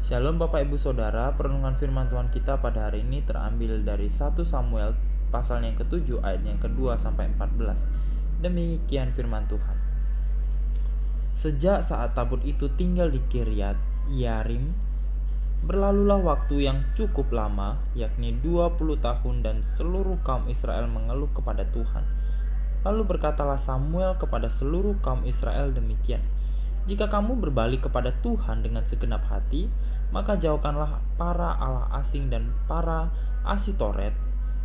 Shalom Bapak Ibu Saudara, perenungan firman Tuhan kita pada hari ini terambil dari 1 Samuel pasal yang ke-7 ayat yang ke-2 sampai 14. Demikian firman Tuhan. Sejak saat tabut itu tinggal di Kiryat Yarim, berlalulah waktu yang cukup lama, yakni 20 tahun, dan seluruh kaum Israel mengeluh kepada Tuhan. Lalu berkatalah Samuel kepada seluruh kaum Israel demikian: jika kamu berbalik kepada Tuhan dengan segenap hati, maka jauhkanlah para allah asing dan para Asitoret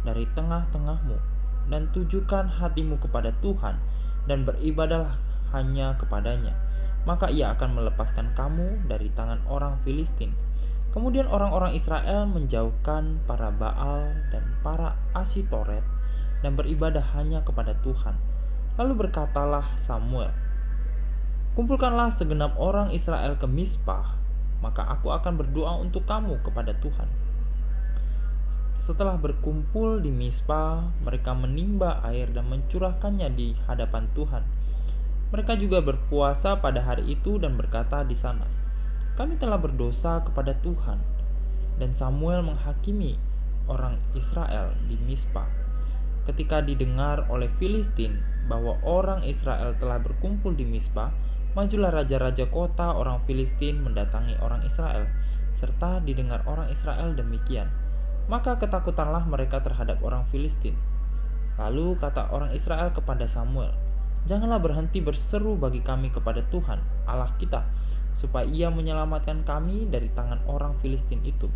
dari tengah-tengahmu, dan tujukan hatimu kepada Tuhan, dan beribadahlah hanya kepadanya. Maka ia akan melepaskan kamu dari tangan orang Filistin. Kemudian orang-orang Israel menjauhkan para Baal dan para Asitoret, dan beribadah hanya kepada Tuhan. Lalu berkatalah Samuel, kumpulkanlah segenap orang Israel ke Mizpah, maka aku akan berdoa untuk kamu kepada Tuhan. Setelah berkumpul di Mizpah, mereka menimba air dan mencurahkannya di hadapan Tuhan. Mereka juga berpuasa pada hari itu dan berkata di sana, kami telah berdosa kepada Tuhan. Dan Samuel menghakimi orang Israel di Mizpah. Ketika didengar oleh Filistin bahwa orang Israel telah berkumpul di Mizpah, majulah raja-raja kota orang Filistin mendatangi orang Israel, serta didengar orang Israel demikian, maka ketakutanlah mereka terhadap orang Filistin. Lalu kata orang Israel kepada Samuel, janganlah berhenti berseru bagi kami kepada Tuhan Allah kita, supaya ia menyelamatkan kami dari tangan orang Filistin itu.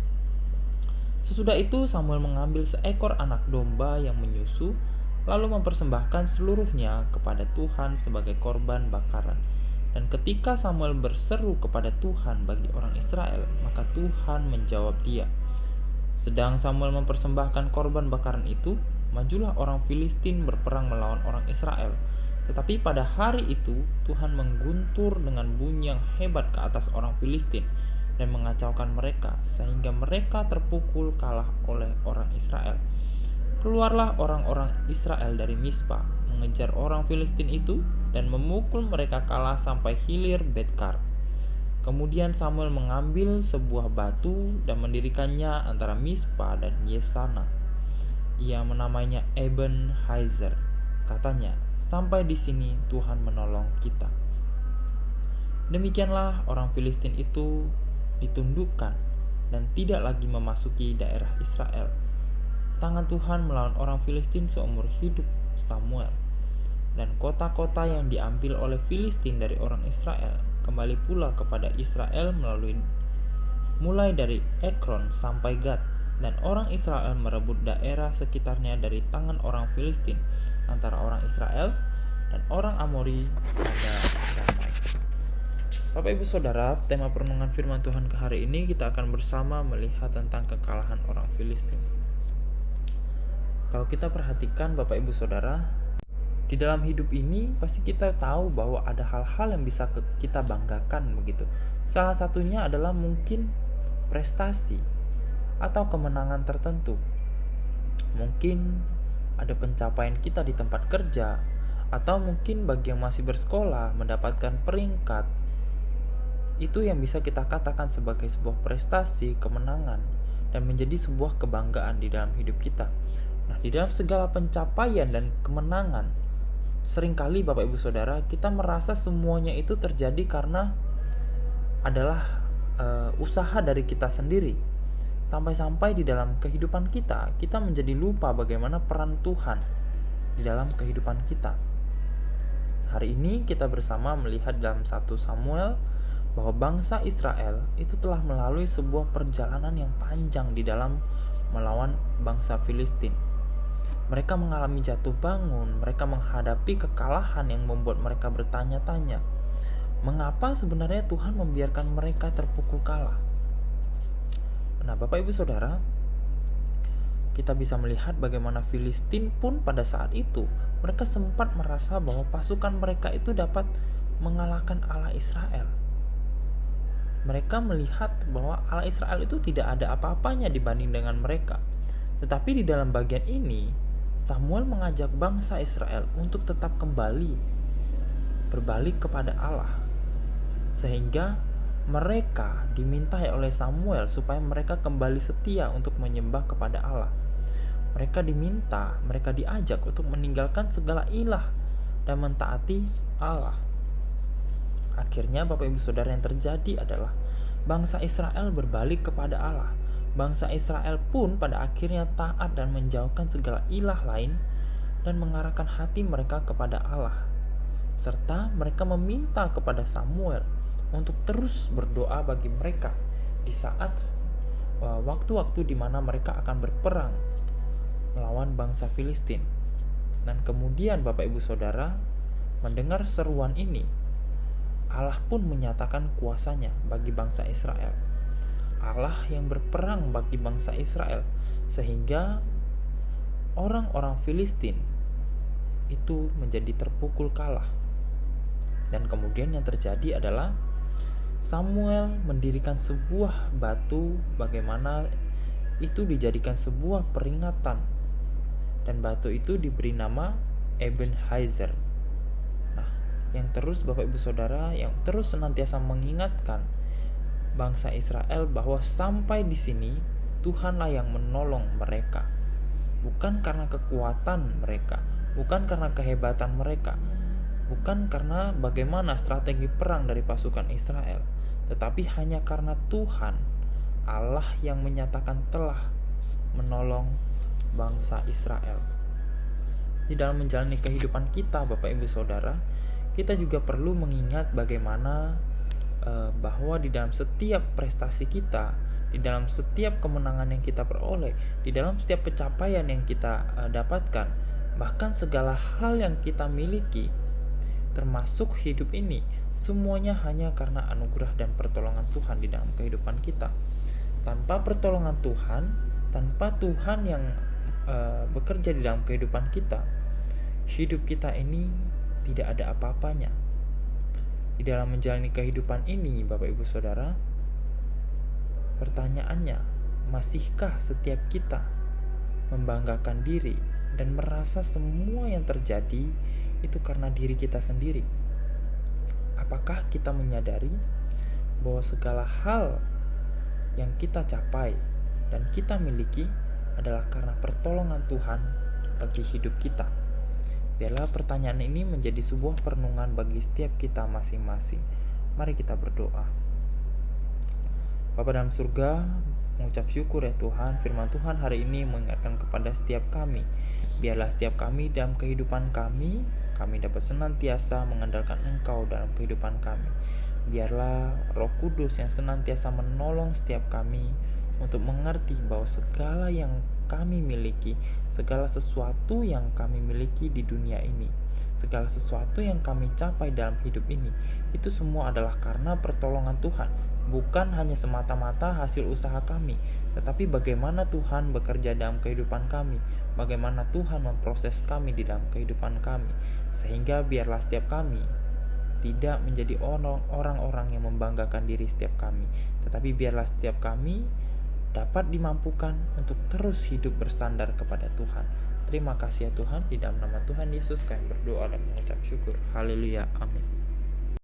Sesudah itu Samuel mengambil seekor anak domba yang menyusu, lalu mempersembahkan seluruhnya kepada Tuhan sebagai korban bakaran. Dan ketika Samuel berseru kepada Tuhan bagi orang Israel, maka Tuhan menjawab dia. Sedang Samuel mempersembahkan korban bakaran itu, majulah orang Filistin berperang melawan orang Israel. Tetapi pada hari itu Tuhan mengguntur dengan bunyi yang hebat ke atas orang Filistin dan mengacaukan mereka, sehingga mereka terpukul kalah oleh orang Israel. Keluarlah orang-orang Israel dari Mizpah, mengejar orang Filistin itu, dan memukul mereka kalah sampai hilir Betkar. Kemudian Samuel mengambil sebuah batu dan mendirikannya antara Mizpah dan Yesana. Ia menamainya Eben Hazer. Katanya, sampai di sini Tuhan menolong kita. Demikianlah orang Filistin itu ditundukkan dan tidak lagi memasuki daerah Israel. Tangan Tuhan melawan orang Filistin seumur hidup Samuel. Dan kota-kota yang diambil oleh Filistin dari orang Israel kembali pula kepada Israel mulai dari Ekron sampai Gad. Dan orang Israel merebut daerah sekitarnya dari tangan orang Filistin, antara orang Israel dan orang Amori pada damai. Bapak Ibu Saudara, tema perenungan firman Tuhan ke hari ini kita akan bersama melihat tentang kekalahan orang Filistin. Kalau kita perhatikan Bapak Ibu Saudara, di dalam hidup ini pasti kita tahu bahwa ada hal-hal yang bisa kita banggakan begitu. Salah satunya adalah mungkin prestasi atau kemenangan tertentu. Mungkin ada pencapaian kita di tempat kerja, atau mungkin bagi yang masih bersekolah mendapatkan peringkat. Itu yang bisa kita katakan sebagai sebuah prestasi, kemenangan, dan menjadi sebuah kebanggaan di dalam hidup kita. Nah, di dalam segala pencapaian dan kemenangan, seringkali Bapak Ibu Saudara, kita merasa semuanya itu terjadi karena adalah usaha dari kita sendiri. Sampai-sampai di dalam kehidupan kita menjadi lupa bagaimana peran Tuhan di dalam kehidupan kita. Hari ini kita bersama melihat dalam 1 Samuel bahwa bangsa Israel itu telah melalui sebuah perjalanan yang panjang di dalam melawan bangsa Filistin. Mereka mengalami jatuh bangun, mereka menghadapi kekalahan yang membuat mereka bertanya-tanya, mengapa sebenarnya Tuhan membiarkan mereka terpukul kalah? Nah, Bapak Ibu Saudara, kita bisa melihat bagaimana Filistin pun pada saat itu mereka sempat merasa bahwa pasukan mereka itu dapat mengalahkan Allah Israel. Mereka melihat bahwa Allah Israel itu tidak ada apa-apanya dibanding dengan mereka. Tetapi di dalam bagian ini, Samuel mengajak bangsa Israel untuk tetap kembali berbalik kepada Allah, sehingga mereka dimintai oleh Samuel supaya mereka kembali setia untuk menyembah kepada Allah. Mereka diajak untuk meninggalkan segala ilah dan mentaati Allah. Akhirnya Bapak Ibu Saudara, yang terjadi adalah bangsa Israel berbalik kepada Allah. Bangsa Israel pun pada akhirnya taat dan menjauhkan segala ilah lain dan mengarahkan hati mereka kepada Allah. Serta mereka meminta kepada Samuel untuk terus berdoa bagi mereka di saat waktu-waktu di mana mereka akan berperang melawan bangsa Filistin. Dan kemudian Bapak Ibu Saudara, mendengar seruan ini, Allah pun menyatakan kuasanya bagi bangsa Israel. Allah yang berperang bagi bangsa Israel, sehingga orang-orang Filistin itu menjadi terpukul kalah. Dan kemudian yang terjadi adalah Samuel mendirikan sebuah batu, bagaimana itu dijadikan sebuah peringatan, dan batu itu diberi nama Ebenezer. Nah, yang terus Bapak Ibu Saudara, yang terus senantiasa mengingatkan bangsa Israel bahwa sampai di sini Tuhanlah yang menolong mereka, bukan karena kekuatan mereka, bukan karena kehebatan mereka, bukan karena bagaimana strategi perang dari pasukan Israel, tetapi hanya karena Tuhan Allah yang menyatakan telah menolong bangsa Israel. Di dalam menjalani kehidupan kita, Bapak Ibu Saudara, kita juga perlu mengingat bagaimana bahwa di dalam setiap prestasi kita, di dalam setiap kemenangan yang kita peroleh, di dalam setiap pencapaian yang kita dapatkan, bahkan segala hal yang kita miliki, termasuk hidup ini, semuanya hanya karena anugerah dan pertolongan Tuhan di dalam kehidupan kita. Tanpa pertolongan Tuhan, tanpa Tuhan yang bekerja di dalam kehidupan kita, hidup kita ini tidak ada apa-apanya. Di dalam menjalani kehidupan ini, Bapak Ibu Saudara, pertanyaannya, masihkah setiap kita membanggakan diri dan merasa semua yang terjadi itu karena diri kita sendiri? Apakah kita menyadari bahwa segala hal yang kita capai dan kita miliki adalah karena pertolongan Tuhan bagi hidup kita? Biarlah pertanyaan ini menjadi sebuah perenungan bagi setiap kita masing-masing. Mari kita berdoa. Bapa dalam surga, mengucap syukur ya Tuhan, firman Tuhan hari ini mengingatkan kepada setiap kami. Biarlah setiap kami dalam kehidupan kami dapat senantiasa mengandalkan Engkau dalam kehidupan kami. Biarlah Roh Kudus yang senantiasa menolong setiap kami untuk mengerti bahwa segala yang kami miliki, segala sesuatu yang kami miliki di dunia ini, segala sesuatu yang kami capai dalam hidup ini, itu semua adalah karena pertolongan Tuhan, bukan hanya semata-mata hasil usaha kami, tetapi bagaimana Tuhan bekerja dalam kehidupan kami, bagaimana Tuhan memproses kami di dalam kehidupan kami, sehingga biarlah setiap kami tidak menjadi orang-orang yang membanggakan diri setiap kami, tetapi biarlah setiap kami dapat dimampukan untuk terus hidup bersandar kepada Tuhan. Terima kasih ya Tuhan, di dalam nama Tuhan Yesus kami berdoa dan mengucap syukur. Haleluya, amin.